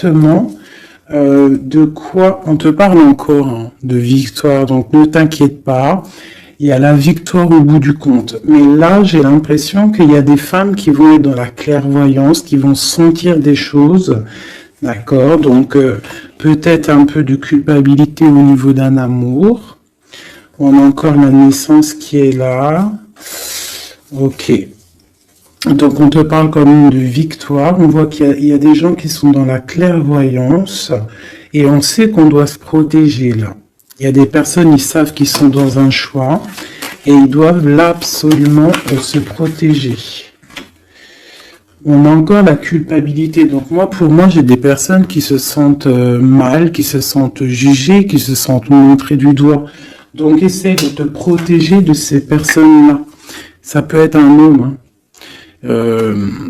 exactement de quoi on te parle encore, hein, de victoire. Donc ne t'inquiète pas, il y a la victoire au bout du compte. Mais là, j'ai l'impression qu'il y a des femmes qui vont être dans la clairvoyance, qui vont sentir des choses. D'accord, donc peut-être un peu de culpabilité au niveau d'un amour. On a encore la naissance qui est là. Ok. Donc on te parle quand même de victoire. On voit qu'il y a des gens qui sont dans la clairvoyance et on sait qu'on doit se protéger là. Il y a des personnes, ils savent qu'ils sont dans un choix et ils doivent là absolument se protéger. On a encore la culpabilité. Donc moi, pour moi, j'ai des personnes qui se sentent mal, qui se sentent jugées, qui se sentent montrées du doigt. Donc essaie de te protéger de ces personnes-là. Ça peut être un homme, hein.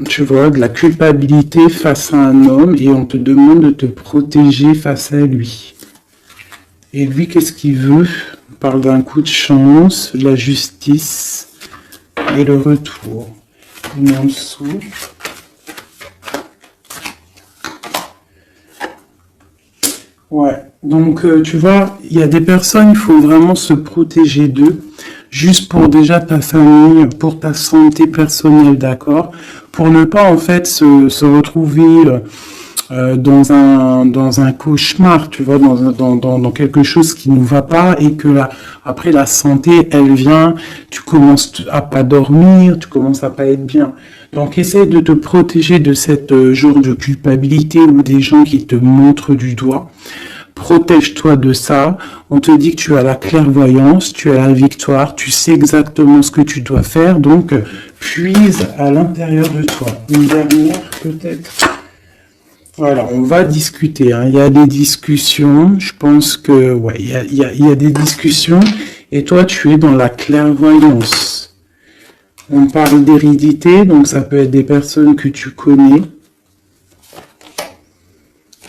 Tu vois, de la culpabilité face à un homme et on te demande de te protéger face à lui. Et lui, qu'est-ce qu'il veut? On parle d'un coup de chance, la justice et le retour. Et en dessous. Ouais, donc tu vois, il y a des personnes, il faut vraiment se protéger d'eux, juste pour déjà ta famille, pour ta santé personnelle, d'accord? Pour ne pas en fait se retrouver dans un cauchemar, tu vois, dans quelque chose qui ne va pas et que après la santé, elle vient, tu commences à pas dormir, tu commences à pas être bien. Donc essaie de te protéger de cette genre de culpabilité ou des gens qui te montrent du doigt. Protège-toi de ça. On te dit que tu as la clairvoyance, tu as la victoire, tu sais exactement ce que tu dois faire. Donc puise à l'intérieur de toi. Une dernière peut-être. Voilà, on va discuter, hein. Il y a des discussions, je pense que, ouais, il y a des discussions, et toi, tu es dans la clairvoyance. On parle d'hérédité, donc ça peut être des personnes que tu connais,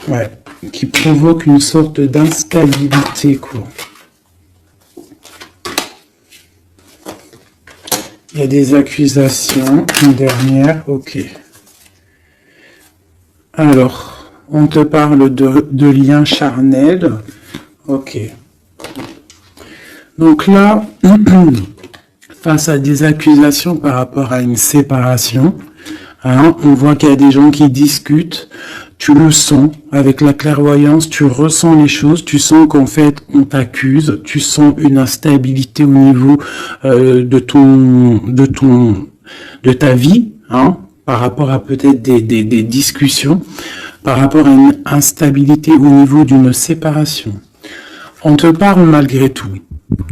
ouais, qui provoquent une sorte d'instabilité, quoi. Il y a des accusations, une dernière, ok. Alors, on te parle de liens charnels. Ok. Donc là, face à des accusations par rapport à une séparation, hein, on voit qu'il y a des gens qui discutent. Tu le sens avec la clairvoyance, tu ressens les choses, tu sens qu'en fait on t'accuse, tu sens une instabilité au niveau de ta vie, hein, par rapport à peut-être des discussions, par rapport à une instabilité au niveau d'une séparation. On te parle malgré tout,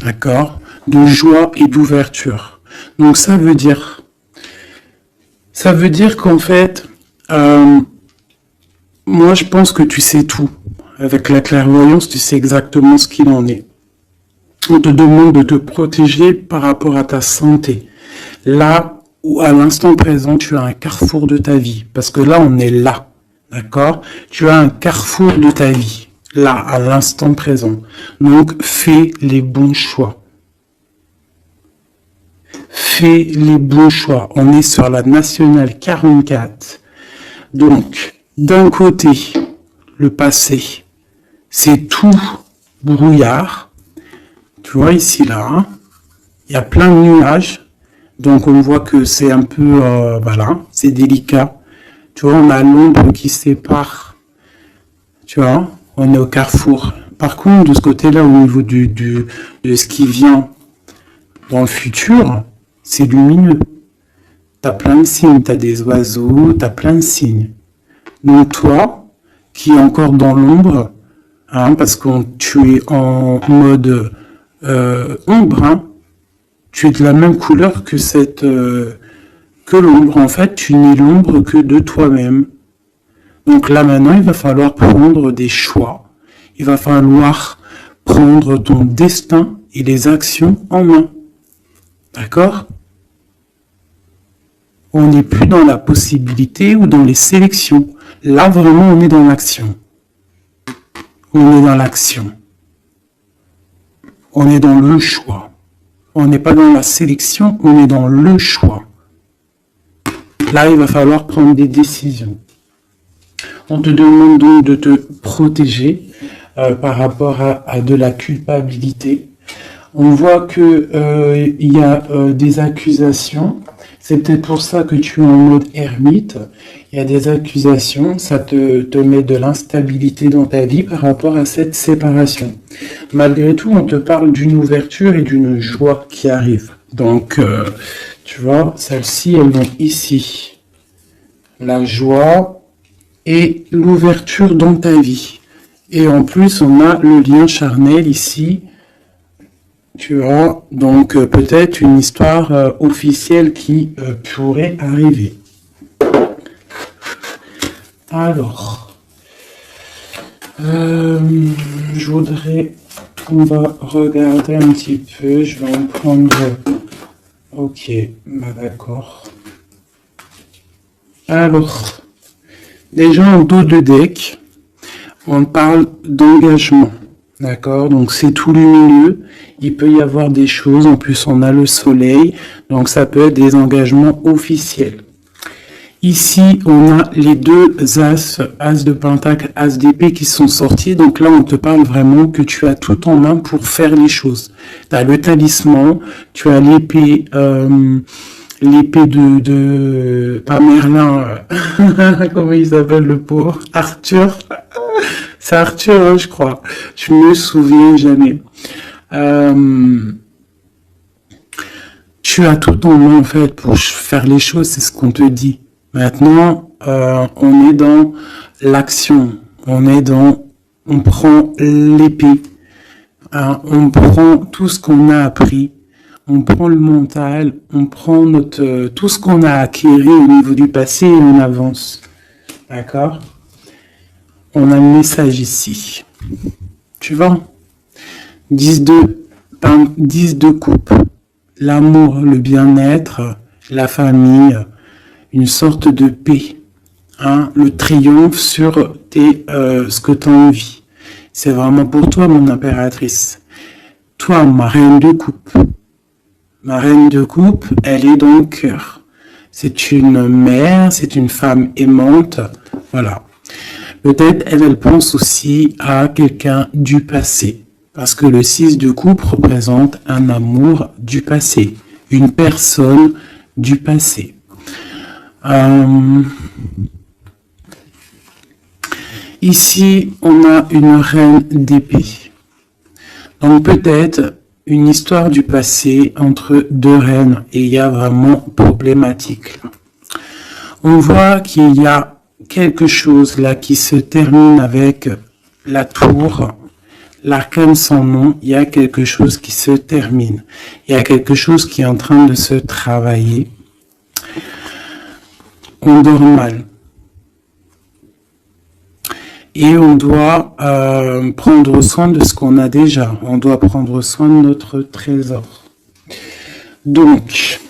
d'accord, de joie et d'ouverture. Donc ça veut dire qu'en fait, moi je pense que tu sais tout. Avec la clairvoyance, tu sais exactement ce qu'il en est. On te demande de te protéger par rapport à ta santé. Là, ou à l'instant présent, tu as un carrefour de ta vie. Parce que là, on est là. D'accord? Tu as un carrefour de ta vie. Là, à l'instant présent. Donc, fais les bons choix. Fais les bons choix. On est sur la nationale 44. Donc, d'un côté, le passé, c'est tout brouillard. Tu vois ici, là, hein, il y a plein de nuages. Donc on voit que c'est un peu, voilà, c'est délicat. Tu vois, on a l'ombre qui sépare. Tu vois, on est au carrefour. Par contre, de ce côté-là, au niveau de ce qui vient dans le futur, c'est lumineux. T'as plein de signes, t'as des oiseaux, t'as plein de signes. Donc toi, qui es encore dans l'ombre, hein, parce que tu es en mode ombre, hein, tu es de la même couleur que que l'ombre. En fait, tu n'es l'ombre que de toi-même. Donc là maintenant, il va falloir prendre des choix. Il va falloir prendre ton destin et les actions en main. D'accord? On n'est plus dans la possibilité ou dans les sélections. Là vraiment, on est dans l'action. On est dans l'action. On est dans le choix. On n'est pas dans la sélection, on est dans le choix. Là, il va falloir prendre des décisions. On te demande donc de te protéger par rapport à de la culpabilité. On voit que il y a des accusations. C'est peut-être pour ça que tu es en mode ermite. Il y a des accusations, ça te met de l'instabilité dans ta vie par rapport à cette séparation. Malgré tout, on te parle d'une ouverture et d'une joie qui arrive. Donc, tu vois, celles-ci, elles vont ici. La joie et l'ouverture dans ta vie. Et en plus, on a le lien charnel ici. Tu vois, donc peut-être une histoire officielle qui pourrait arriver. Alors, je voudrais, on va regarder un petit peu, je vais en prendre, ok, bah d'accord. Alors, déjà en dos de deck, on parle d'engagement, d'accord? Donc c'est tout lumineux, il peut y avoir des choses, en plus on a le soleil, donc ça peut être des engagements officiels. Ici, on a les deux as, as de pentacle, as d'épée qui sont sortis. Donc là, on te parle vraiment que tu as tout en main pour faire les choses. Tu as le talisman, tu as l'épée, l'épée pas Merlin, comment il s'appelle le pauvre? Arthur. C'est Arthur, hein, je crois. Je me souviens jamais. Tu as tout en main, en fait, pour faire les choses, c'est ce qu'on te dit. Maintenant, on est dans l'action, on prend l'épée, hein, on prend tout ce qu'on a appris, on prend le mental, on prend tout ce qu'on a acquis au niveau du passé et on avance. D'accord? On a le message ici. Tu vois? 10 de coupe. L'amour, le bien-être, la famille, une sorte de paix, hein, le triomphe sur ce que tu as envie. C'est vraiment pour toi, mon impératrice. Toi, ma reine de coupe. Ma reine de coupe, elle est dans le cœur. C'est une mère, c'est une femme aimante. Voilà. Peut-être elle pense aussi à quelqu'un du passé. Parce que le 6 de coupe représente un amour du passé. Une personne du passé. Ici, on a une reine d'épée. Donc peut-être une histoire du passé entre deux reines et il y a vraiment problématique. On voit qu'il y a quelque chose là qui se termine avec la tour, l'arcane sans nom, il y a quelque chose qui se termine. Il y a quelque chose qui est en train de se travailler. On dort mal. Et on doit prendre soin de ce qu'on a déjà. On doit prendre soin de notre trésor. Donc,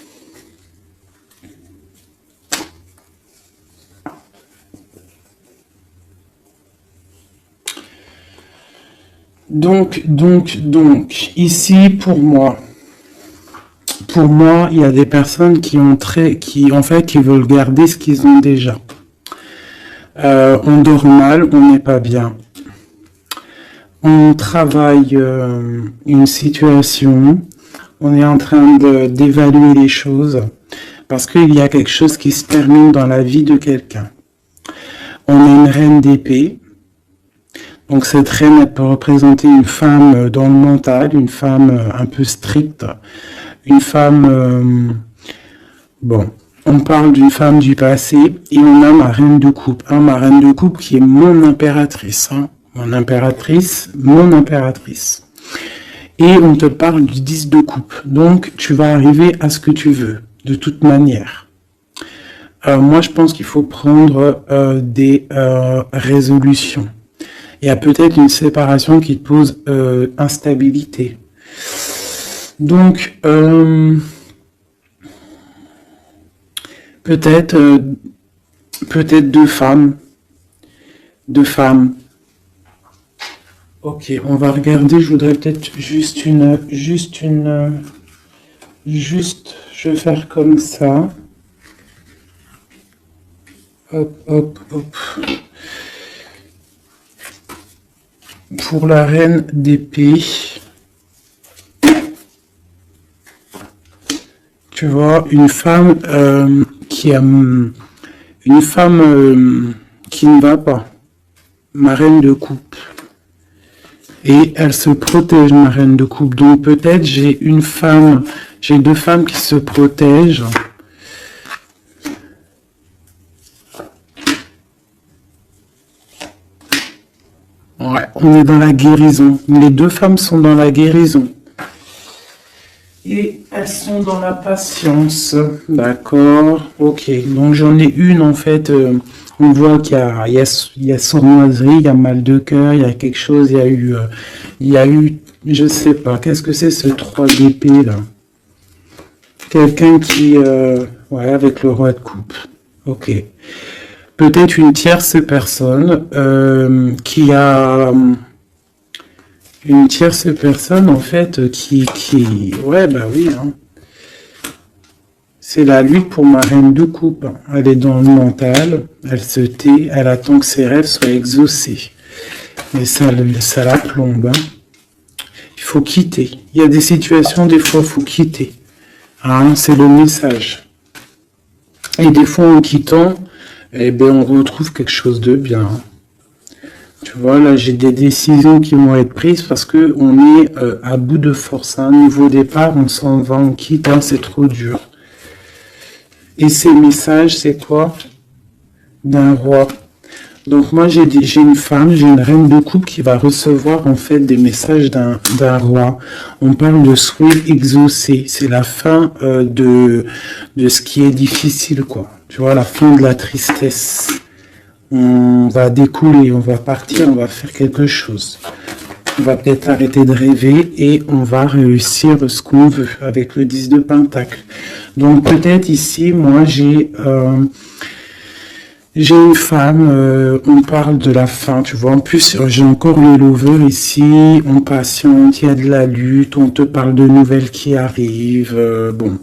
ici pour moi, il y a des personnes qui veulent garder ce qu'ils ont déjà. On dort mal, on n'est pas bien. On travaille une situation, on est en train d'évaluer les choses parce qu'il y a quelque chose qui se termine dans la vie de quelqu'un. On est une reine d'épée. Donc cette reine, elle peut représenter une femme dans le mental, une femme un peu stricte, une femme... on parle d'une femme du passé et on a ma reine de coupe. Hein, ma reine de coupe qui est mon impératrice. Hein, mon impératrice. Et on te parle du 10 de coupe. Donc tu vas arriver à ce que tu veux, de toute manière. Moi, je pense qu'il faut prendre des résolutions. Il y a peut-être une séparation qui te pose instabilité. Donc, peut-être deux femmes. Ok, on va regarder. Je voudrais peut-être je vais faire comme ça. Hop, hop, hop. Pour la reine d'épée, tu vois, une femme qui a une femme qui ne va pas, ma reine de coupe. Et elle se protège, ma reine de coupe. Donc peut-être j'ai deux femmes qui se protègent. Ouais, on est dans la guérison. Les deux femmes sont dans la guérison. Et elles sont dans la patience. D'accord. Ok. Donc j'en ai une en fait. On voit qu'il y a sournoiserie, il y a mal de cœur, il y a quelque chose, il y a eu, je sais pas, qu'est-ce que c'est ce 3 d'épée là? Quelqu'un qui, ouais, avec le roi de coupe. Ok. Peut-être une tierce personne qui a une tierce personne en fait ouais bah oui hein. C'est la lutte pour ma reine de coupe. Elle est dans le mental, elle se tait, elle attend que ses rêves soient exaucés. Mais ça la plombe. Hein. Il faut quitter. Il y a des situations, des fois, il faut quitter. Hein, c'est le message. Et des fois, en quittant, eh ben, on retrouve quelque chose de bien. Tu vois, là, j'ai des décisions qui vont être prises parce que on est à bout de force. Un nouveau départ, on s'en va, on quitte, hein, c'est trop dur. Et ces messages, c'est quoi? D'un roi. Donc moi, j'ai une femme, j'ai une reine de coupe qui va recevoir en fait des messages d'un roi. On parle de souhait exaucé. C'est la fin de ce qui est difficile, quoi. Tu vois, la fin de la tristesse. On va découler, on va partir, on va faire quelque chose. On va peut-être arrêter de rêver et on va réussir ce qu'on veut avec le 10 de Pentacle. Donc peut-être ici, moi j'ai une femme, on parle de la fin, tu vois. En plus, j'ai encore le lover ici, on patiente, il y a de la lutte, on te parle de nouvelles qui arrivent. Bon,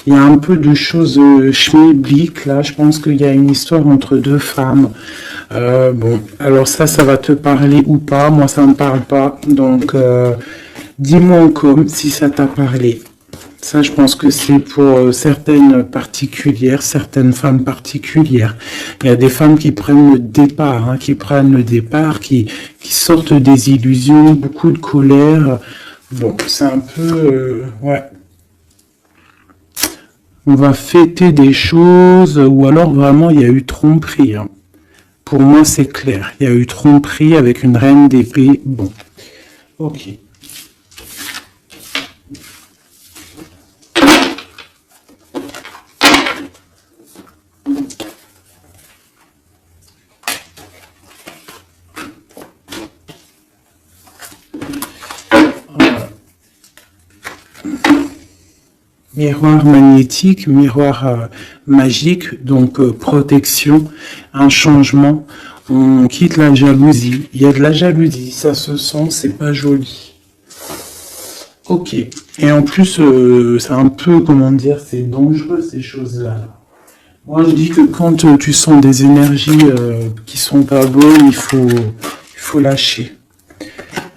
il y a un peu de choses schmilbliques là. Je pense qu'il y a une histoire entre deux femmes. Bon, alors ça va te parler ou pas. Moi, ça me parle pas. Donc, dis-moi en com si ça t'a parlé. Ça, je pense que c'est pour certaines particulières, certaines femmes particulières. Il y a des femmes qui prennent le départ, hein, qui sortent des illusions, beaucoup de colère. Bon, c'est un peu, ouais. On va fêter des choses, ou alors vraiment il y a eu tromperie. Hein. Pour moi, c'est clair. Il y a eu tromperie avec une reine d'épée. Bon, ok. Miroir magnétique, miroir magique, donc protection, un changement. On quitte la jalousie. Il y a de la jalousie, ça se sent, c'est pas joli. Ok. Et en plus, c'est un peu, comment dire, c'est dangereux ces choses-là. Moi, je dis que quand tu sens des énergies qui sont pas bonnes, il faut lâcher.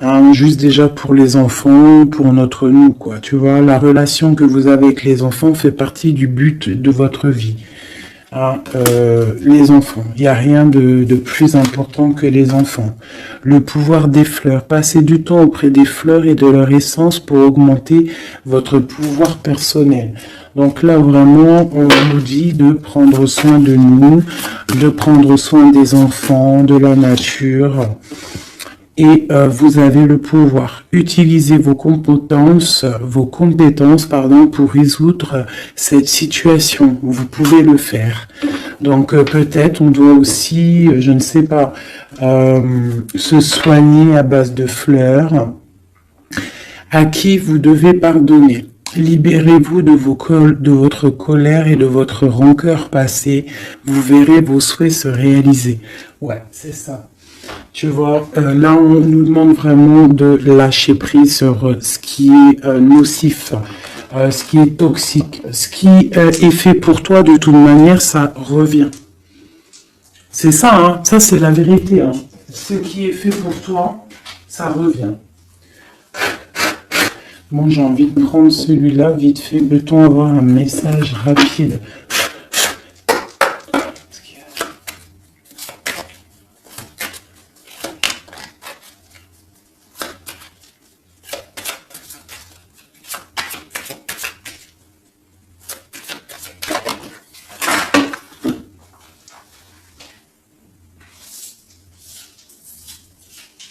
Hein, juste déjà pour les enfants, pour notre nous, quoi. Tu vois, la relation que vous avez avec les enfants fait partie du but de votre vie. Hein, les enfants, il n'y a rien de plus important que les enfants. Le pouvoir des fleurs, passez du temps auprès des fleurs et de leur essence pour augmenter votre pouvoir personnel. Donc là, vraiment, on nous dit de prendre soin de nous, de prendre soin des enfants, de la nature. Et vous avez le pouvoir. Utilisez vos compétences, pour résoudre cette situation. Vous pouvez le faire. Donc peut-être on doit aussi, je ne sais pas, se soigner à base de fleurs. À qui vous devez pardonner. Libérez-vous de votre colère et de votre rancœur passée. Vous verrez vos souhaits se réaliser. Ouais, c'est ça. Tu vois, là, on nous demande vraiment de lâcher prise sur ce qui est nocif, ce qui est toxique. Ce qui est fait pour toi, de toute manière, ça revient. C'est ça, hein, ça c'est la vérité. Hein. Ce qui est fait pour toi, ça revient. Bon, j'ai envie de prendre celui-là vite fait. Peut-on avoir un message rapide?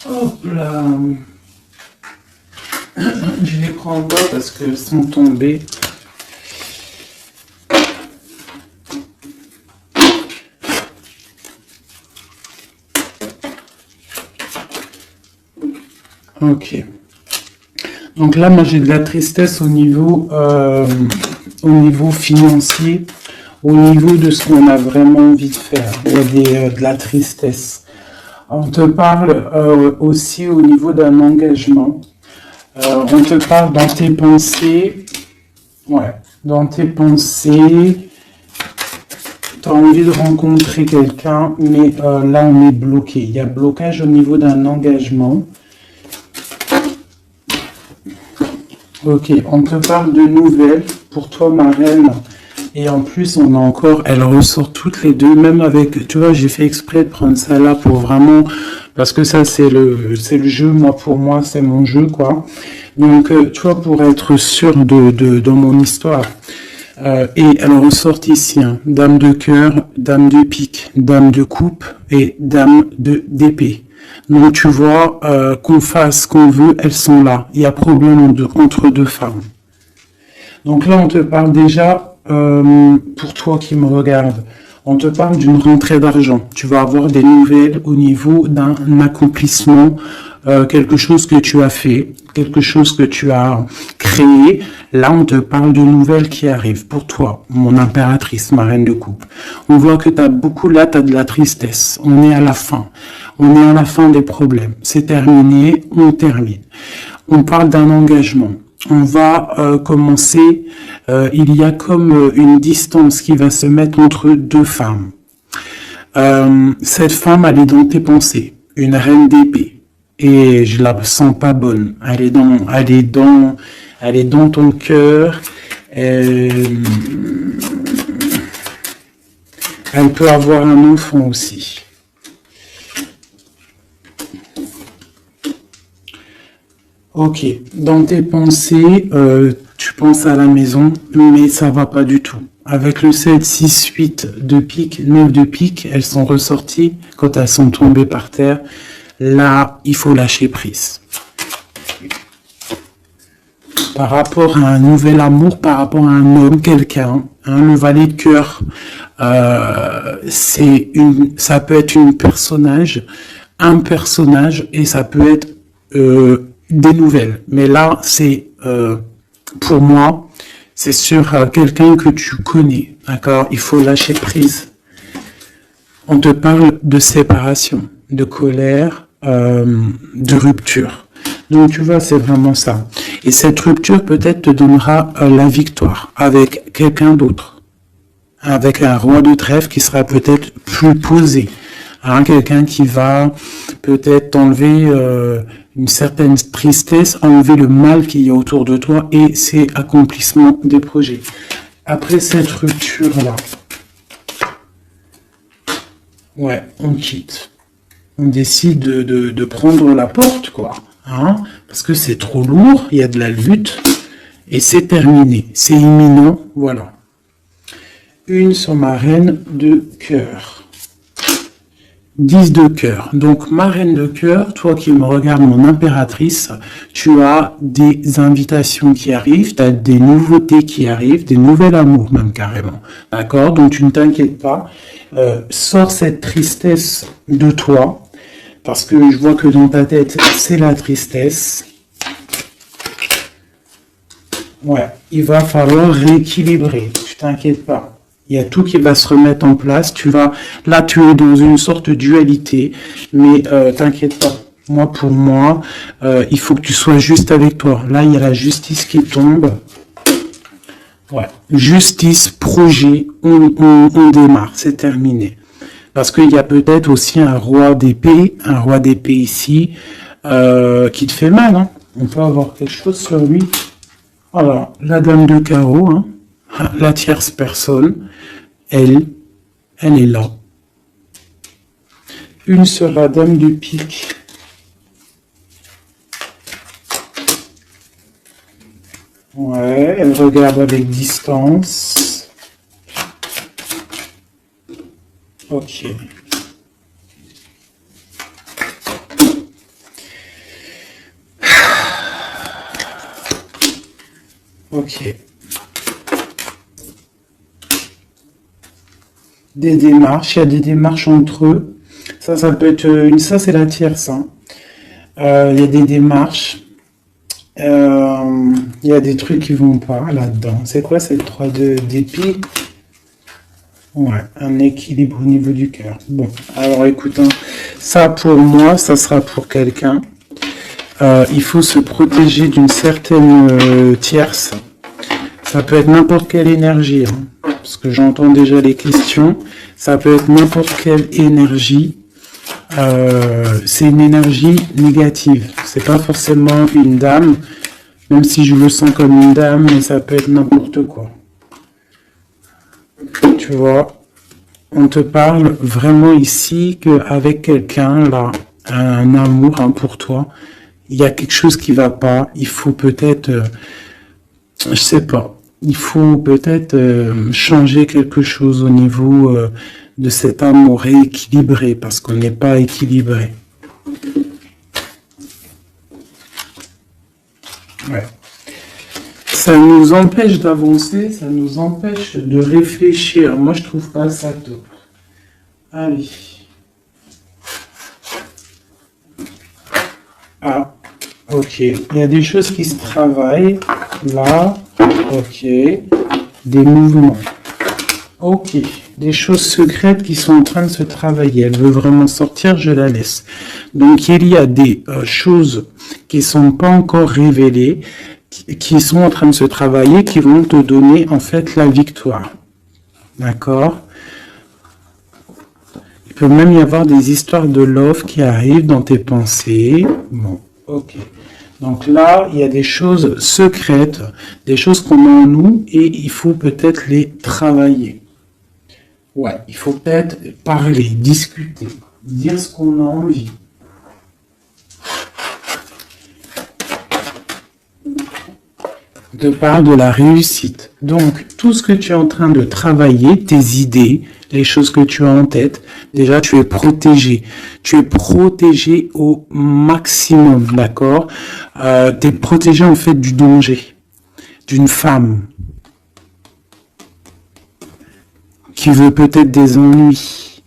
Hop là. Je les prends en bas parce qu'elles sont tombées. Ok. Donc là, moi, j'ai de la tristesse au niveau financier, au niveau de ce qu'on a vraiment envie de faire. Il y a de la tristesse. On te parle aussi au niveau d'un engagement. On te parle dans tes pensées. Ouais, dans tes pensées. Tu as envie de rencontrer quelqu'un, mais là, on est bloqué. Il y a blocage au niveau d'un engagement. Ok, on te parle de nouvelles pour toi, ma reine. Et en plus, on a encore, elles ressortent toutes les deux, même avec, tu vois, j'ai fait exprès de prendre ça là pour vraiment, parce que ça, c'est le jeu, moi, pour moi, c'est mon jeu, quoi. Donc, tu vois, pour être sûr dans mon histoire. Et elles ressortent ici, hein, dame de cœur, dame de pique, dame de coupe et dame d'épée. Donc, tu vois, qu'on fasse, qu'on veut, elles sont là. Il y a problème entre deux femmes. Donc là, on te parle déjà, pour toi qui me regarde, on te parle d'une rentrée d'argent. Tu vas avoir des nouvelles au niveau d'un accomplissement, quelque chose que tu as fait, quelque chose que tu as créé. Là, on te parle de nouvelles qui arrivent pour toi, mon impératrice, ma reine de coupe. On voit que tu as beaucoup, là, tu as de la tristesse. On est à la fin. On est à la fin des problèmes. C'est terminé, on termine. On parle d'un engagement. On va commencer, il y a comme une distance qui va se mettre entre deux femmes. Cette femme, elle est dans tes pensées, une reine d'épée. Et je la sens pas bonne. Elle est dans ton cœur. Elle peut avoir un enfant aussi. Ok, dans tes pensées, tu penses à la maison, mais ça va pas du tout. Avec le 7, 6, 8 de pique, 9 de pique, elles sont ressorties quand elles sont tombées par terre. Là, il faut lâcher prise. Par rapport à un nouvel amour, par rapport à un homme, quelqu'un, hein, le valet de cœur, ça peut être un personnage, et ça peut être des nouvelles. Mais là, c'est pour moi, c'est sur quelqu'un que tu connais, d'accord? Il faut lâcher prise. On te parle de séparation, de colère, de rupture. Donc tu vois, c'est vraiment ça. Et cette rupture peut-être te donnera la victoire avec quelqu'un d'autre, avec un roi de trèfle qui sera peut-être plus posé, hein, quelqu'un qui va peut-être t'enlever une certaine tristesse, enlever le mal qu'il y a autour de toi et c'est accomplissement des projets. Après cette rupture-là, ouais, on quitte. On décide de prendre la porte, quoi. Hein, parce que c'est trop lourd, il y a de la lutte et c'est terminé. C'est imminent, voilà. Une sur ma reine de cœur. 10 de cœur. Donc, ma reine de cœur, toi qui me regardes, mon impératrice, tu as des invitations qui arrivent, tu as des nouveautés qui arrivent, des nouveaux amours même carrément. D'accord? Donc, tu ne t'inquiètes pas. Sors cette tristesse de toi, parce que je vois que dans ta tête, c'est la tristesse. Ouais, il va falloir rééquilibrer, tu t'inquiètes pas. Il y a tout qui va se remettre en place. Là, tu es dans une sorte de dualité, mais t'inquiète pas. Moi, pour moi, il faut que tu sois juste avec toi. Là, il y a la justice qui tombe. Ouais, justice, projet, on démarre, c'est terminé. Parce qu'il y a peut-être aussi un roi d'épée ici, qui te fait mal. Hein. On peut avoir quelque chose sur lui. Alors, la dame de carreau, hein, la tierce personne, elle est là. Une sur la dame de pique. Ouais, elle regarde avec distance. Ok. Ok. Des démarches, il y a des démarches entre eux. Ça peut être ça c'est la tierce. Hein. Il y a des démarches. Il y a des trucs qui vont pas là-dedans. C'est quoi cette 3 d'épée? Ouais, un équilibre au niveau du cœur. Bon, alors écoute, hein, ça pour moi, ça sera pour quelqu'un. Il faut se protéger d'une certaine tierce. Ça peut être n'importe quelle énergie, hein, parce que j'entends déjà les questions. Ça peut être n'importe quelle énergie. C'est une énergie négative. C'est pas forcément une dame, même si je le sens comme une dame, mais ça peut être n'importe quoi. Tu vois, on te parle vraiment ici qu'avec quelqu'un, là, un amour hein, pour toi, il y a quelque chose qui va pas. Il faut peut-être, je sais pas, il faut peut-être changer quelque chose au niveau de cet amour rééquilibré, parce qu'on n'est pas équilibré. Ouais. Ça nous empêche d'avancer, ça nous empêche de réfléchir. Moi, je trouve pas ça top. Allez. Ah, ok. Il y a des choses qui se travaillent. Là, ok. Des mouvements. Ok. Des choses secrètes qui sont en train de se travailler. Elle veut vraiment sortir, je la laisse. Donc, il y a des choses qui sont pas encore révélées, qui sont en train de se travailler, qui vont te donner en fait la victoire. D'accord? Il peut même y avoir des histoires de love qui arrivent dans tes pensées. Bon, ok. Donc là, il y a des choses secrètes, des choses qu'on a en nous et il faut peut-être les travailler. Ouais, il faut peut-être parler, discuter, dire ce qu'on a envie. Je te parle de la réussite. Donc, tout ce que tu es en train de travailler, tes idées, les choses que tu as en tête, déjà, tu es protégé. Tu es protégé au maximum, d'accord? Tu es protégé, en fait, du danger d'une femme qui veut peut-être des ennuis.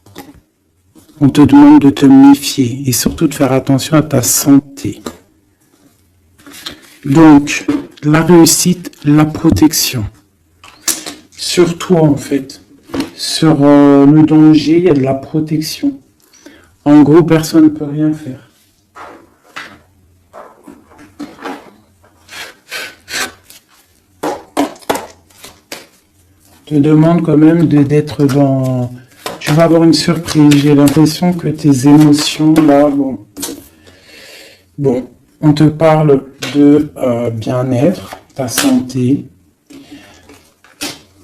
On te demande de te méfier et surtout de faire attention à ta santé. Donc, la réussite, la protection. Sur toi, en fait. Sur le danger, il y a de la protection. En gros, personne ne peut rien faire. Je te demande quand même d'être dans... Tu vas avoir une surprise. J'ai l'impression que tes émotions, là, Bon, on te parle de bien-être, ta santé.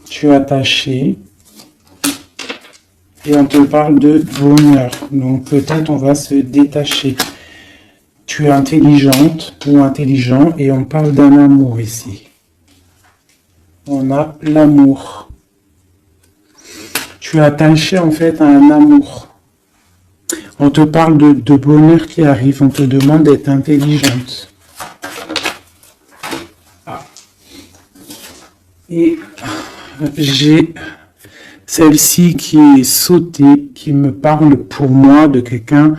Tu es attaché. Et on te parle de bonheur. Donc peut-être on va se détacher. Tu es intelligente ou intelligent et on parle d'un amour ici. On a l'amour. Tu es attaché en fait à un amour. On te parle de bonheur qui arrive. On te demande d'être intelligente. Ah. Et j'ai celle-ci qui est sautée, qui me parle pour moi de quelqu'un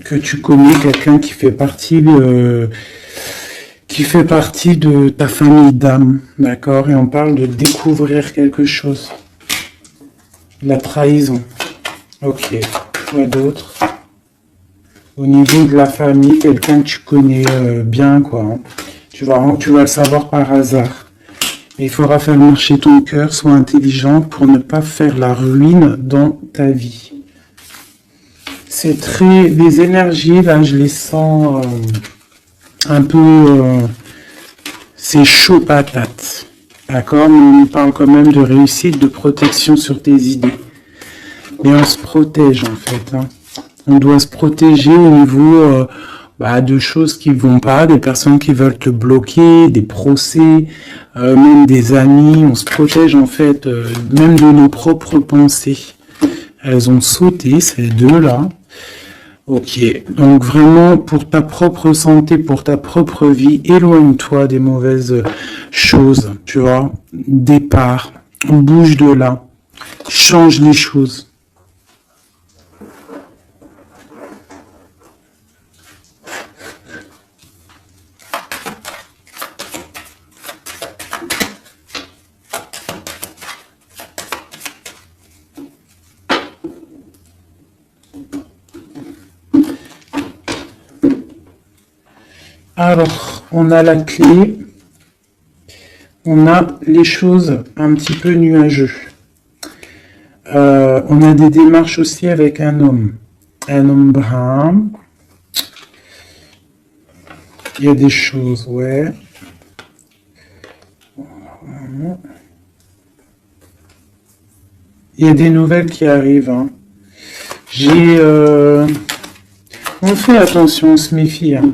que tu connais, quelqu'un qui fait partie de ta famille d'âme, d'accord? Et on parle de découvrir quelque chose. La trahison. Ok. Quoi d'autre? Au niveau de la famille, quelqu'un que tu connais bien, quoi. Hein. Tu vas le savoir par hasard. Il faudra faire marcher ton cœur, sois intelligent pour ne pas faire la ruine dans ta vie. c'est très... Les énergies, là, je les sens un peu... c'est chaud patate. D'accord? Mais on nous parle quand même de réussite, de protection sur tes idées. Mais on se protège, en fait. Hein. On doit se protéger au niveau de choses qui vont pas, des personnes qui veulent te bloquer, des procès, même des amis. On se protège, en fait, même de nos propres pensées. Elles ont sauté, ces deux-là. Ok, donc vraiment, pour ta propre santé, pour ta propre vie, éloigne-toi des mauvaises choses, tu vois. Départ, bouge de là, change les choses. Alors, on a la clé, on a les choses un petit peu nuageux. On a des démarches aussi avec un homme brun. Il y a des choses, ouais. Il y a des nouvelles qui arrivent. Hein. On fait attention, on se méfie. Hein.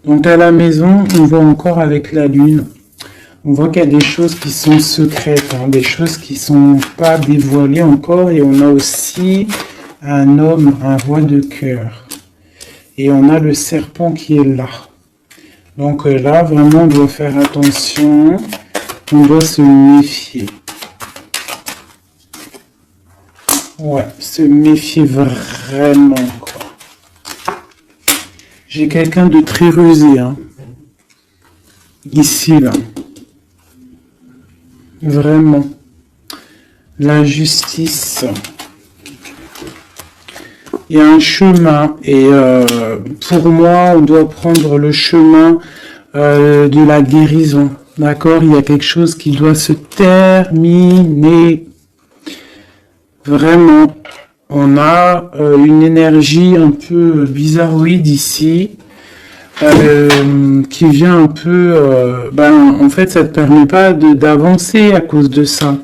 Donc à la maison, on voit encore avec la lune, on voit qu'il y a des choses qui sont secrètes, hein, des choses qui ne sont pas dévoilées encore, et on a aussi un homme, un roi de cœur. Et on a le serpent qui est là. Donc là, vraiment, on doit faire attention, on doit se méfier. Ouais, se méfier vraiment, quoi. J'ai quelqu'un de très rusé, hein. Ici, là. Vraiment. La justice. Il y a un chemin. Et pour moi, on doit prendre le chemin de la guérison. D'accord? Il y a quelque chose qui doit se terminer. Vraiment. On a une énergie un peu bizarroïde ici, qui vient un peu... en fait, ça ne te permet pas d'avancer à cause de ça.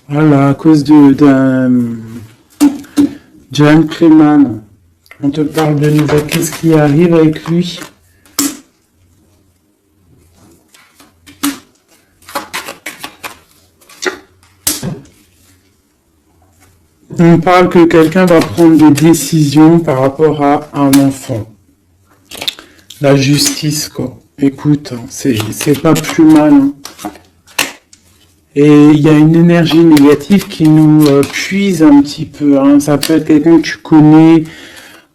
Voilà, à cause d'un gentleman. On te parle de nouvelles. Qu'est-ce qui arrive avec lui ? On parle que quelqu'un va prendre des décisions par rapport à un enfant. La justice, quoi. Écoute, c'est pas plus mal. Hein. Et il y a une énergie négative qui nous puise un petit peu. Hein. Ça peut être quelqu'un que tu connais.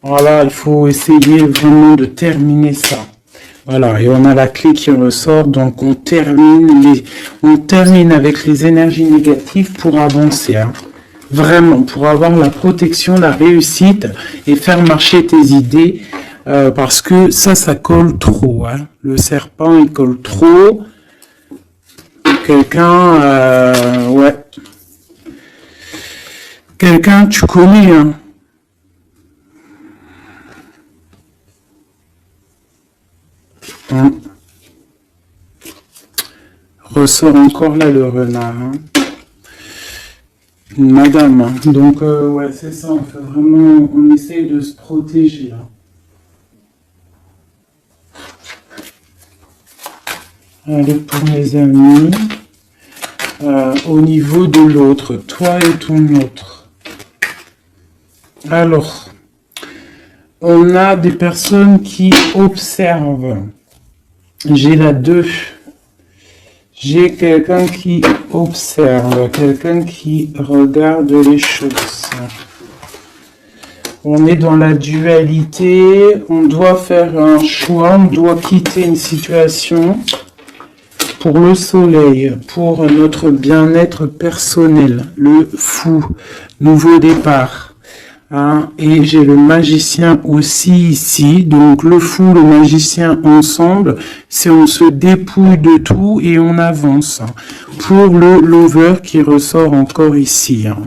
Voilà, il faut essayer vraiment de terminer ça. Voilà, et on a la clé qui ressort. Donc on termine avec les énergies négatives pour avancer. Hein. Vraiment, pour avoir la protection, la réussite et faire marcher tes idées, parce que ça colle trop. Hein. Le serpent, il colle trop. Quelqu'un, ouais. Quelqu'un, tu connais, hein. Ressort encore là le renard. Hein. Madame, hein. Donc ouais, c'est ça, on fait vraiment, on essaye de se protéger. Hein. Allez, pour mes amis, au niveau de l'autre, toi et ton autre. Alors, on a des personnes qui observent. J'ai la 2. J'ai quelqu'un qui observe, quelqu'un qui regarde les choses. On est dans la dualité, on doit faire un choix, on doit quitter une situation pour le soleil, pour notre bien-être personnel, le fou, nouveau départ. Hein, et j'ai le magicien aussi ici. Donc le fou, le magicien ensemble, c'est on se dépouille de tout et on avance. Pour le lover qui ressort encore ici. Hein.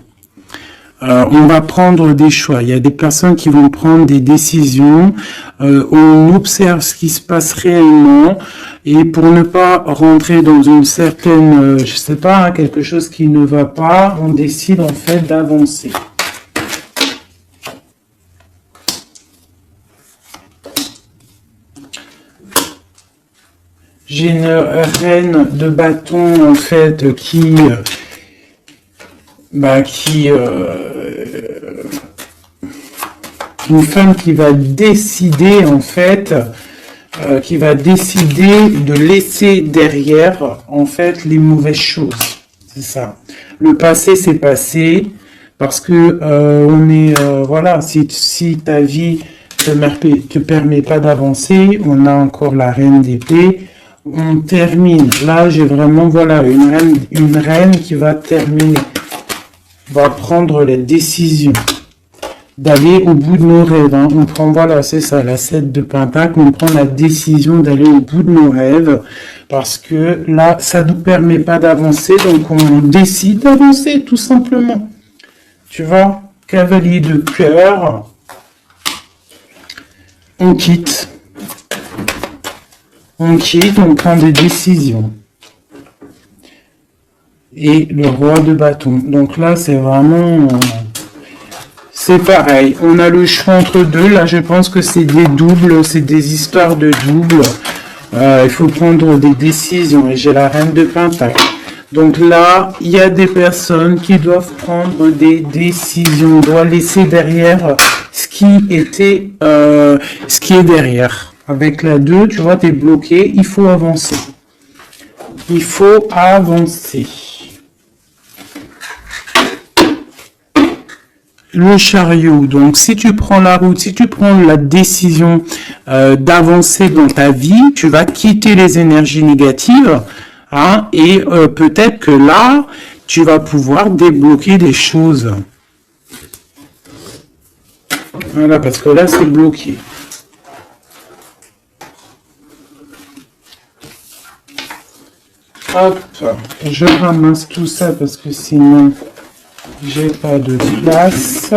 On va prendre des choix. Il y a des personnes qui vont prendre des décisions. On observe ce qui se passe réellement. Et pour ne pas rentrer dans une certaine, je sais pas, hein, quelque chose qui ne va pas, on décide en fait d'avancer. J'ai une reine de bâton en fait qui une femme qui va décider en fait, qui va décider de laisser derrière en fait les mauvaises choses. C'est ça. Le passé c'est passé parce que on est voilà, si ta vie te permet pas d'avancer, on a encore la reine d'épée. On termine. Là, j'ai vraiment, voilà, une reine qui va terminer. Va prendre les décisions d'aller au bout de nos rêves. Hein. On prend, voilà, c'est ça, la 7 de Pentacle. On prend la décision d'aller au bout de nos rêves parce que là, ça nous permet pas d'avancer. Donc, on décide d'avancer, tout simplement. Tu vois, cavalier de cœur. On quitte. On quitte, on prend des décisions. Et le roi de bâton. Donc là, c'est vraiment... c'est pareil. On a le choix entre deux. Là, je pense que c'est des doubles. C'est des histoires de doubles. Il faut prendre des décisions. Et j'ai la reine de Pentacle. Donc là, il y a des personnes qui doivent prendre des décisions. On doit laisser derrière ce qui était... ce qui est derrière. Avec la 2, tu vois, tu es bloqué, il faut avancer. Il faut avancer. Le chariot, donc si tu prends la route, si tu prends la décision d'avancer dans ta vie, tu vas quitter les énergies négatives, hein, et peut-être que là, tu vas pouvoir débloquer des choses. Voilà, parce que là, c'est bloqué. Hop, je ramasse tout ça parce que sinon j'ai pas de place.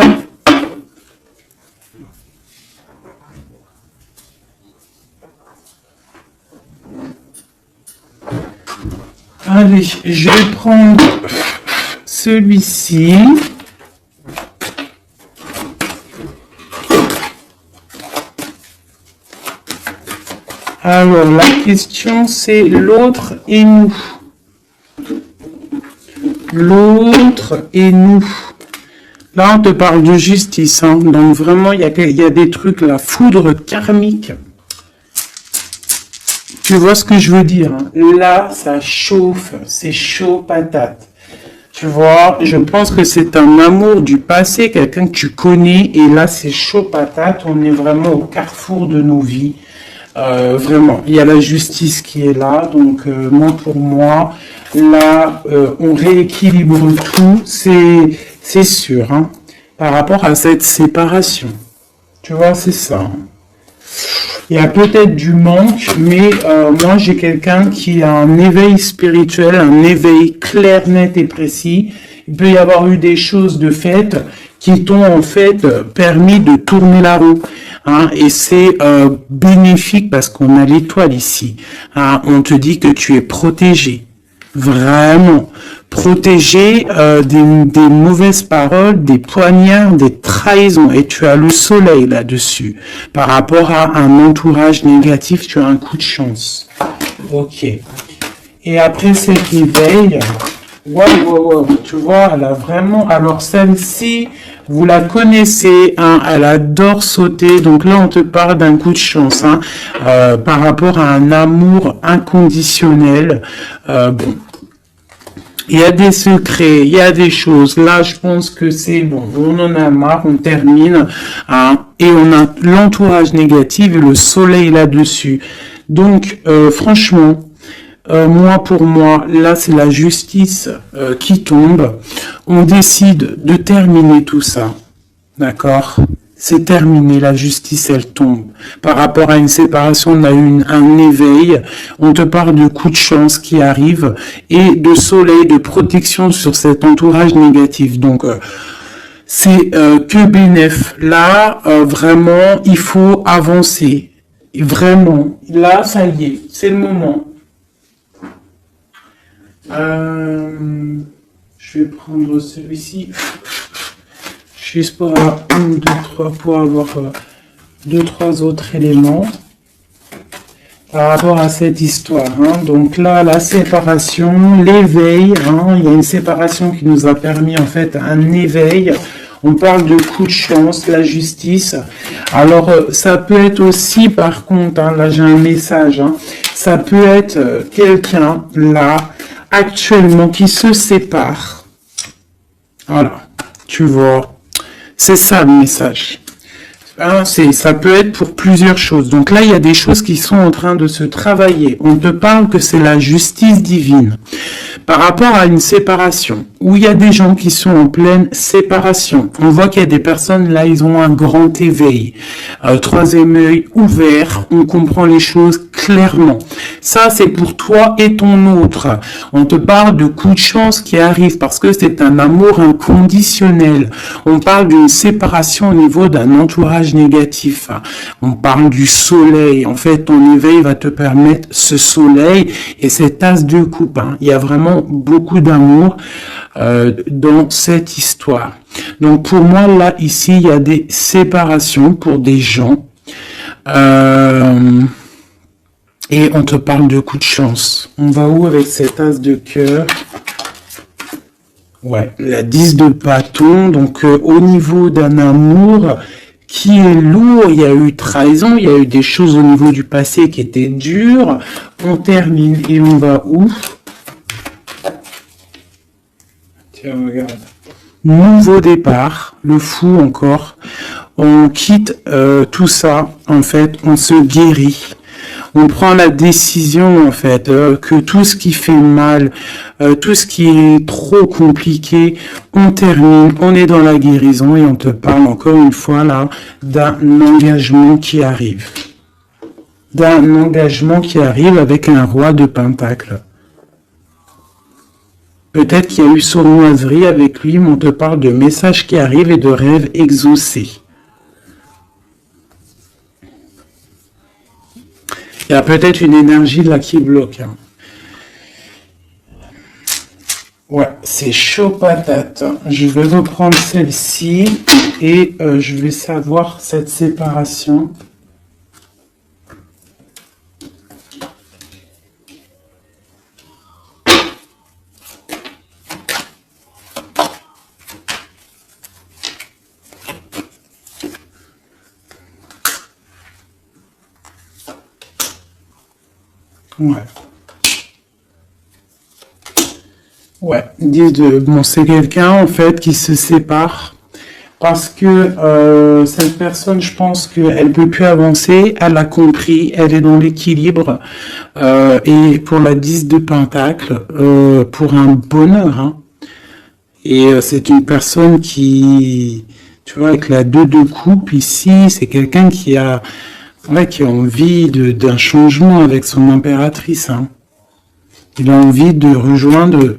Allez, je vais prendre celui-ci. Alors, la question, c'est l'autre et nous. L'autre et nous. Là, on te parle de justice. Hein. Donc, vraiment, il y a des trucs, la foudre karmique. Tu vois ce que je veux dire, hein. Là, ça chauffe. C'est chaud patate. Tu vois, je pense que c'est un amour du passé, quelqu'un que tu connais. Et là, c'est chaud patate. On est vraiment au carrefour de nos vies. Vraiment, il y a la justice qui est là, donc moi pour moi, là, on rééquilibre tout, c'est sûr, hein, par rapport à cette séparation. Tu vois, c'est ça. Il y a peut-être du manque, mais moi j'ai quelqu'un qui a un éveil spirituel, un éveil clair, net et précis. Il peut y avoir eu des choses de fait qui t'ont en fait permis de tourner la roue. Hein, et c'est bénéfique parce qu'on a l'étoile ici. Hein, on te dit que tu es protégé. Vraiment. Protégé des mauvaises paroles, des poignards, des trahisons. Et tu as le soleil là-dessus. Par rapport à un entourage négatif, tu as un coup de chance. Ok. Et après cet éveil... Wow, tu vois, elle a vraiment... Alors celle-ci, vous la connaissez, hein, elle adore sauter. Donc là, on te parle d'un coup de chance, hein, par rapport à un amour inconditionnel. Bon, il y a des secrets, il y a des choses. Là, je pense que c'est bon, on en a marre, on termine, hein, et on a l'entourage négatif et le soleil là-dessus. Donc, franchement... moi, pour moi, là, c'est la justice qui tombe. On décide de terminer tout ça. D'accord? C'est terminé, la justice, elle tombe. Par rapport à une séparation, on a eu un éveil, on te parle de coups de chance qui arrivent et de soleil, de protection sur cet entourage négatif. Donc, c'est que bénéf. Là, vraiment, il faut avancer. Vraiment. Là, ça y est, c'est le moment. Je vais prendre celui-ci. Juste pour avoir pour avoir deux, trois autres éléments par rapport à cette histoire. Hein. Donc là, la séparation, l'éveil, hein, il y a une séparation qui nous a permis en fait un éveil. On parle de coup de chance, la justice. Alors, ça peut être aussi, par contre, hein, là j'ai un message, hein, ça peut être quelqu'un, là, actuellement, qui se sépare. Voilà, tu vois. C'est ça le message. Hein, ça peut être pour plusieurs choses. Donc là, il y a des choses qui sont en train de se travailler. On te parle que c'est la justice divine. Par rapport à une séparation, où il y a des gens qui sont en pleine séparation. On voit qu'il y a des personnes, là, ils ont un grand éveil. Troisième œil ouvert, on comprend les choses clairement. Ça, c'est pour toi et ton autre. On te parle de coups de chance qui arrivent parce que c'est un amour inconditionnel. On parle d'une séparation au niveau d'un entourage négatif. On parle du soleil. En fait, ton éveil va te permettre ce soleil et cette as de coupe. Il y a vraiment beaucoup d'amour dans cette histoire. Donc pour moi, là, ici, il y a des séparations pour des gens. Et on te parle de coups de chance. On va où avec cette as de cœur? Ouais, la 10 de bâton. Donc au niveau d'un amour qui est lourd, il y a eu trahison, il y a eu des choses au niveau du passé qui étaient dures. On termine et on va où? Tiens, regarde. Nouveau départ, le fou encore. On quitte tout ça, en fait, on se guérit. On prend la décision, en fait, que tout ce qui fait mal, tout ce qui est trop compliqué, on termine, on est dans la guérison et on te parle encore une fois là d'un engagement qui arrive. D'un engagement qui arrive avec un roi de Pentacle. Peut-être qu'il y a eu sournoiserie avec lui, mais on te parle de messages qui arrivent et de rêves exaucés. Il y a peut-être une énergie là qui bloque. Hein. Ouais, c'est chaud patate. Je vais reprendre celle-ci et je vais savoir cette séparation. Ouais. Ouais, bon, c'est quelqu'un en fait qui se sépare parce que cette personne, je pense qu'elle peut plus avancer, elle a compris, elle est dans l'équilibre et pour la 10 de Pentacle, pour un bonheur. Hein. Et c'est une personne qui, tu vois, avec la 2 de coupe ici, c'est quelqu'un qui a envie d'un changement avec son impératrice. Hein. Il a envie de rejoindre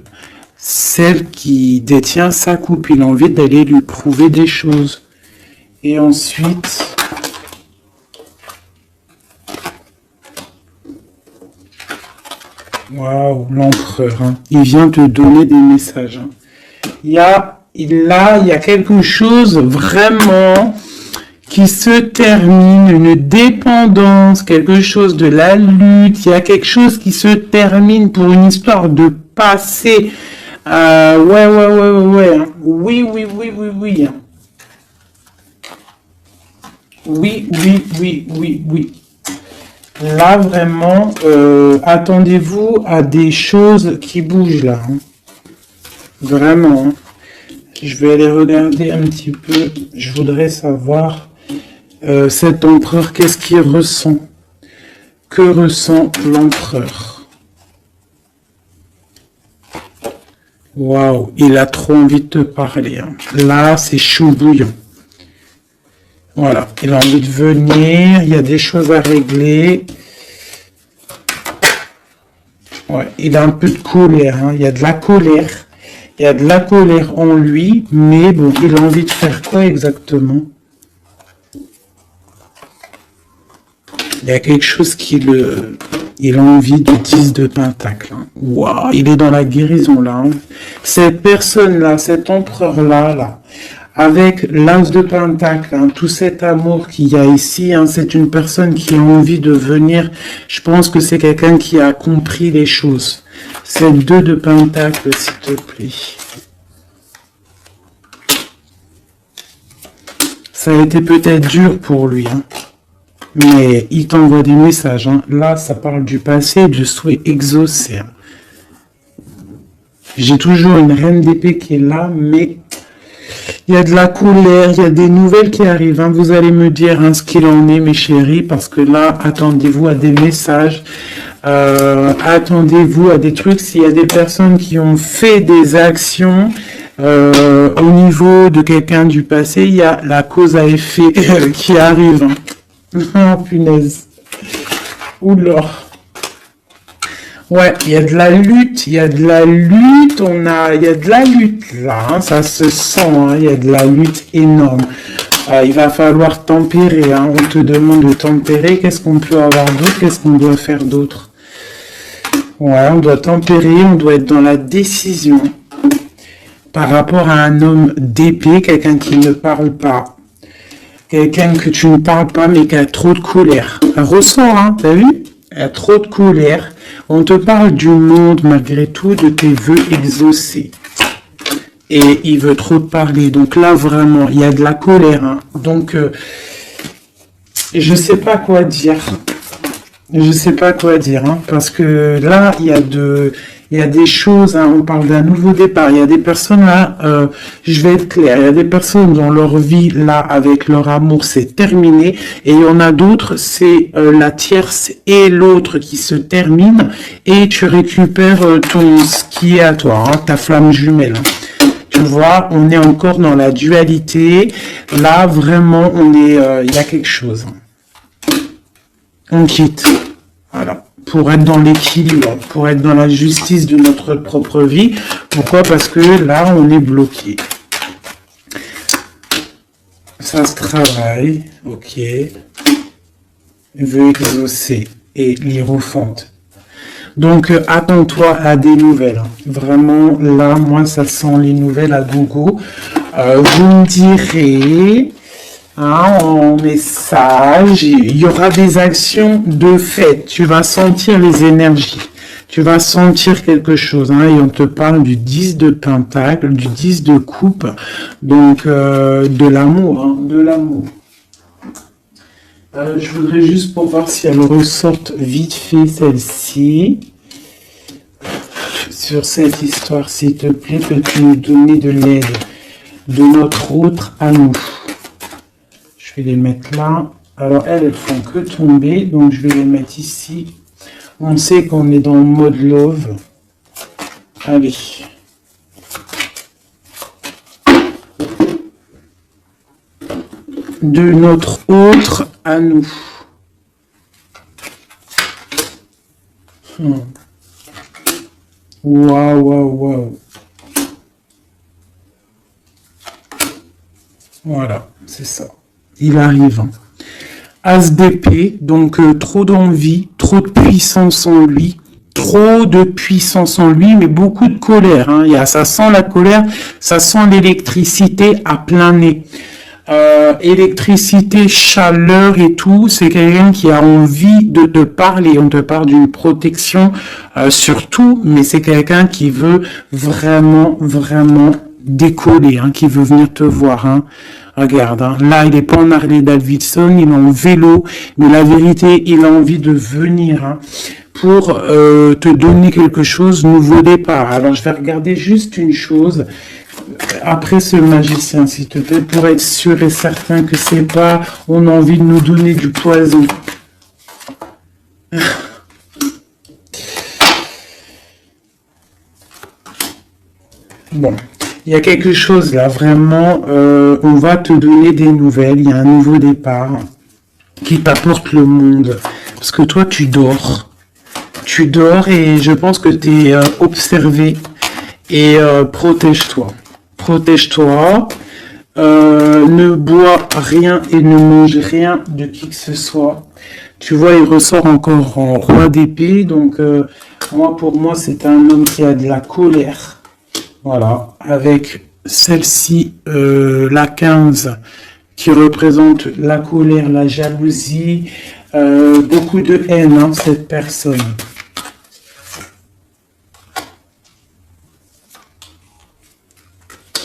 celle qui détient sa coupe. Il a envie d'aller lui prouver des choses. Et ensuite, waouh, l'empereur. Hein. Il vient te donner des messages. Hein. Il y a quelque chose vraiment qui se termine, une dépendance, quelque chose de la lutte, il y a quelque chose qui se termine pour une histoire de passé. Ouais. Hein. Oui. Oui. Là, vraiment, attendez-vous à des choses qui bougent là. Hein. Vraiment. Hein. Je vais aller regarder un petit peu. Je voudrais savoir cet empereur, qu'est-ce qu'il ressent? Que ressent l'empereur? Waouh, il a trop envie de te parler. Hein. Là, c'est chaud bouillant. Voilà, il a envie de venir, il y a des choses à régler. Ouais, il a un peu de colère, hein. Il y a de la colère. Il y a de la colère en lui, mais bon, il a envie de faire quoi exactement? Il y a quelque chose qui le... Il a envie du 10 de pentacle. Hein. Waouh, il est dans la guérison là. Hein. Cette personne-là, cet empereur-là, là, avec l'as de pentacle, hein, tout cet amour qu'il y a ici, hein, c'est une personne qui a envie de venir. Je pense que c'est quelqu'un qui a compris les choses. C'est 2 de pentacle, s'il te plaît. Ça a été peut-être dur pour lui, hein, mais il t'envoie des messages. Hein. Là, ça parle du passé, du souhait exaucé. Hein. J'ai toujours une reine d'épée qui est là, mais... il y a de la colère, il y a des nouvelles qui arrivent. Hein. Vous allez me dire hein, ce qu'il en est, mes chéris, parce que là, attendez-vous à des messages, attendez-vous à des trucs. S'il y a des personnes qui ont fait des actions au niveau de quelqu'un du passé, il y a la cause à effet qui arrive. Hein. Oh, punaise. Oula. Ouais, il y a de la lutte, il y a de la lutte, il y a de la lutte là, hein, ça se sent, hein, il y a de la lutte énorme. Il va falloir tempérer, hein, on te demande de tempérer, qu'est-ce qu'on peut avoir d'autre, qu'est-ce qu'on doit faire d'autre? Ouais, on doit tempérer, on doit être dans la décision par rapport à un homme d'épée, quelqu'un qui ne parle pas, quelqu'un que tu ne parles pas mais qui a trop de colère. Un ressort, hein, t'as vu? Il y a trop de colère. On te parle du monde malgré tout, de tes vœux exaucés. Et il veut trop te parler. Donc là, vraiment, il y a de la colère. Hein. Donc, je sais pas quoi dire. Je sais pas quoi dire. Hein, parce que là, il y a des choses, hein, on parle d'un nouveau départ. Il y a des personnes là, je vais être clair, il y a des personnes dans leur vie là, avec leur amour, c'est terminé. Et il y en a d'autres, c'est la tierce et l'autre qui se terminent. Et tu récupères ce qui est à toi, hein, ta flamme jumelle. Tu vois, on est encore dans la dualité. Là, vraiment, il y a quelque chose. On quitte. Voilà. Pour être dans l'équilibre, pour être dans la justice de notre propre vie. Pourquoi? Parce que là, on est bloqué. Ça se travaille. Ok. Veut exaucer et l'hiérophante. Donc, attends-toi à des nouvelles. Vraiment, là, moi, ça sent les nouvelles à gogo. Vous me direz... Hein, en message, il y aura des actions de fait. Tu vas sentir les énergies. Tu vas sentir quelque chose. Hein, et on te parle du 10 de pentacle, du 10 de coupe. Donc, de l'amour. Hein, de l'amour. Je voudrais juste pour voir si elle ressorte vite fait celle-ci. Sur cette histoire, s'il te plaît, peux-tu nous donner de l'aide de notre autre à nous? Je vais les mettre là. Alors, elles font que tomber. Donc, je vais les mettre ici. On sait qu'on est dans le mode love. Allez. De notre autre à nous. Waouh, waouh, waouh. Voilà, c'est ça. Il arrive. As d'épée, donc trop d'envie, trop de puissance en lui, trop de puissance en lui, mais beaucoup de colère. Hein. Ça sent la colère, ça sent l'électricité à plein nez. Électricité, chaleur et tout, c'est quelqu'un qui a envie de te parler. On te parle d'une protection surtout, mais c'est quelqu'un qui veut vraiment, vraiment décoller, hein, qui veut venir te voir. Hein. Regarde, hein, là, il n'est pas en Harley Davidson, il est en vélo, mais la vérité, il a envie de venir hein, pour te donner quelque chose, nouveau départ. Alors, je vais regarder juste une chose après ce magicien, s'il te plaît, pour être sûr et certain que c'est pas, on a envie de nous donner du poison. Bon. Il y a quelque chose là, vraiment, on va te donner des nouvelles, il y a un nouveau départ qui t'apporte le monde. Parce que toi, tu dors. Tu dors et je pense que tu es observé. Et protège-toi. Protège-toi. Ne bois rien et ne mange rien de qui que ce soit. Tu vois, il ressort encore en roi d'épée. Donc, pour moi, c'est un homme qui a de la colère. Voilà. Avec celle-ci, la 15, qui représente la colère, la jalousie, beaucoup de haine, hein, cette personne.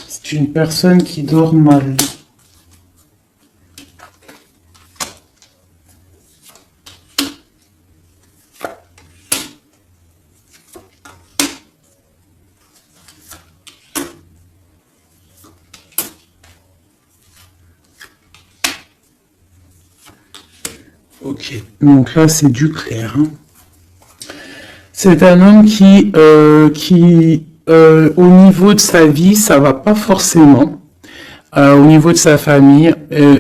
C'est une personne qui dort mal. Ok, donc là c'est du clair. Hein. C'est un homme qui au niveau de sa vie, ça va pas forcément. Au niveau de sa famille,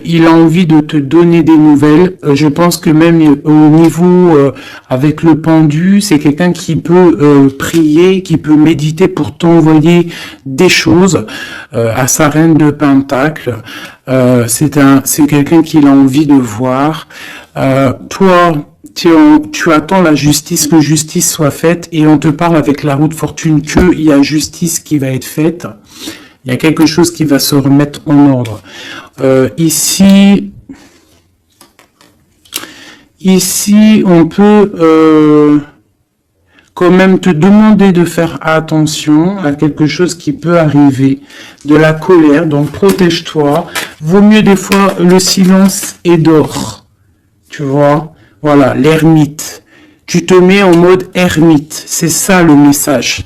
il a envie de te donner des nouvelles. Je pense que même au niveau avec le pendu, c'est quelqu'un qui peut prier, qui peut méditer pour t'envoyer des choses à sa reine de Pentacle. C'est quelqu'un qu'il a envie de voir. Toi, tu attends la justice, que justice soit faite, et on te parle avec la roue de fortune qu'il y a justice qui va être faite. Il y a quelque chose qui va se remettre en ordre. Ici, on peut quand même te demander de faire attention à quelque chose qui peut arriver, de la colère, donc protège-toi. Vaut mieux des fois le silence et dors. Tu vois, voilà, l'ermite. Tu te mets en mode ermite, c'est ça le message.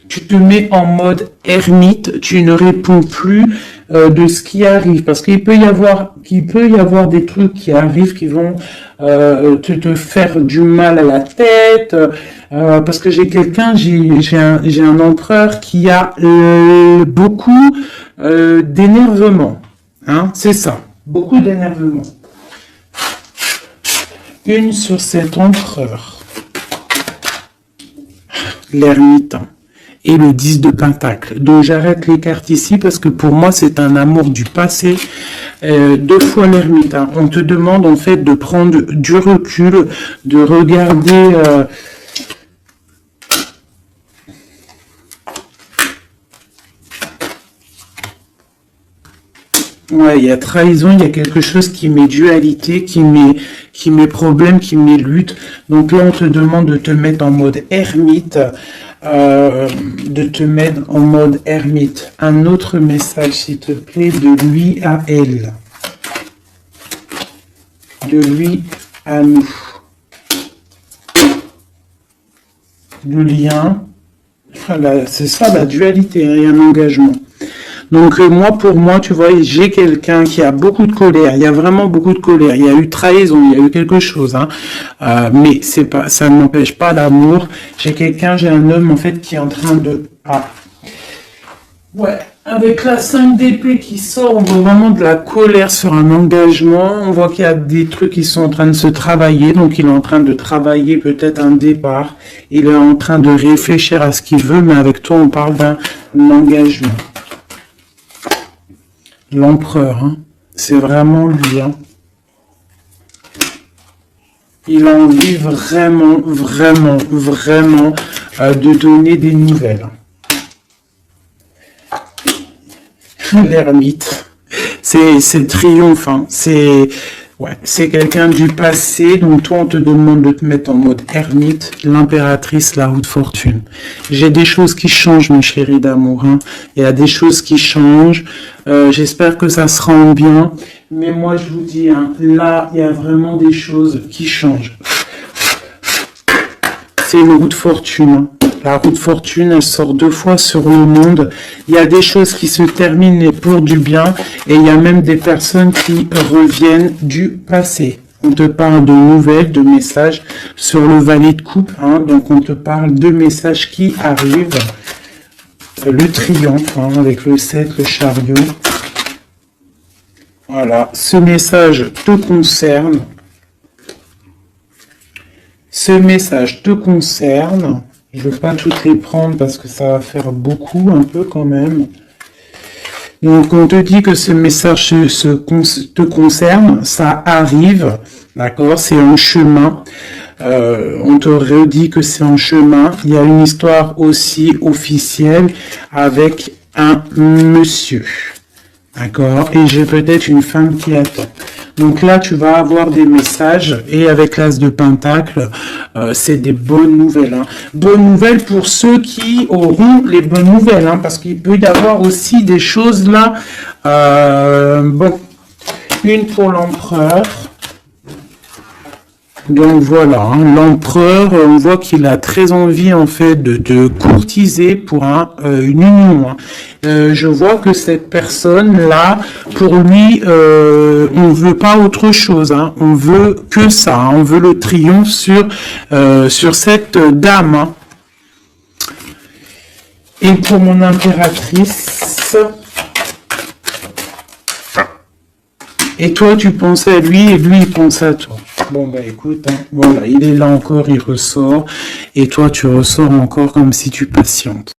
Tu te mets en mode ermite, tu ne réponds plus de ce qui arrive, parce qu'il peut y avoir des trucs qui arrivent qui vont te faire du mal à la tête, parce que j'ai un empereur qui a beaucoup d'énervement, hein, c'est ça, beaucoup d'énervement. Une sur cet empereur, l'ermite et le 10 de Pentacle. Donc j'arrête les cartes ici parce que pour moi c'est un amour du passé. 2 fois l'ermite. Hein. On te demande en fait de prendre du recul, de regarder... Ouais, il y a trahison, il y a quelque chose qui met dualité, qui met problème, qui met lutte. Donc là, on te demande de te mettre en mode ermite, Un autre message, s'il te plaît, de lui à elle. De lui à nous. Le lien, voilà, c'est ça la dualité, il y a un engagement. Donc pour moi, tu vois, j'ai quelqu'un qui a beaucoup de colère. Il y a vraiment beaucoup de colère. Il y a eu trahison, il y a eu quelque chose, hein. Mais ça ne m'empêche pas l'amour. J'ai un homme en fait qui est en train de. Ouais, avec la 5 d'épée qui sort, on voit vraiment de la colère sur un engagement. On voit qu'il y a des trucs qui sont en train de se travailler. Donc il est en train de travailler peut-être un départ. Il est en train de réfléchir à ce qu'il veut, mais avec toi, on parle d'un engagement. L'empereur, hein. C'est vraiment lui. Hein. Il a envie vraiment de donner des nouvelles. L'ermite, c'est le triomphe. Hein. C'est quelqu'un du passé, donc toi on te demande de te mettre en mode ermite, l'impératrice, la roue de fortune. J'ai des choses qui changent, mon chéri d'amour. Hein. Il y a des choses qui changent. J'espère que ça sera en bien. Mais moi je vous dis, hein, là il y a vraiment des choses qui changent. C'est une roue de fortune. Hein. La roue de fortune, elle sort 2 fois sur le monde. Il y a des choses qui se terminent pour du bien et il y a même des personnes qui reviennent du passé. On te parle de nouvelles, de messages sur le valet de coupe. Hein, donc on te parle de messages qui arrivent. le triomphe, hein, avec le 7, le chariot. Voilà, ce message te concerne. Ce message te concerne. Je ne veux pas toutes les prendre parce que ça va faire beaucoup, un peu quand même. Donc, on te dit que ce message te concerne, ça arrive, d'accord, c'est un chemin. On te redit que c'est un chemin. Il y a une histoire aussi officielle avec un monsieur. D'accord? Et j'ai peut-être une femme qui attend. Donc là, tu vas avoir des messages. Et avec l'As de Pentacle, c'est des bonnes nouvelles. Hein. Bonnes nouvelles pour ceux qui auront les bonnes nouvelles. Hein, parce qu'il peut y avoir aussi des choses là. Bon, une pour l'empereur. Donc voilà, hein, l'empereur, on voit qu'il a très envie en fait de te courtiser pour une union. Hein. Je vois que cette personne-là, pour lui, on veut pas autre chose. Hein. On veut que ça. Hein. On veut le triomphe sur cette dame. Hein. Et pour mon impératrice. Et toi, tu pensais à lui et lui, il pense à toi. Bon, bah écoute, hein, voilà, il est là encore, il ressort. Et toi, tu ressors encore comme si tu patientes.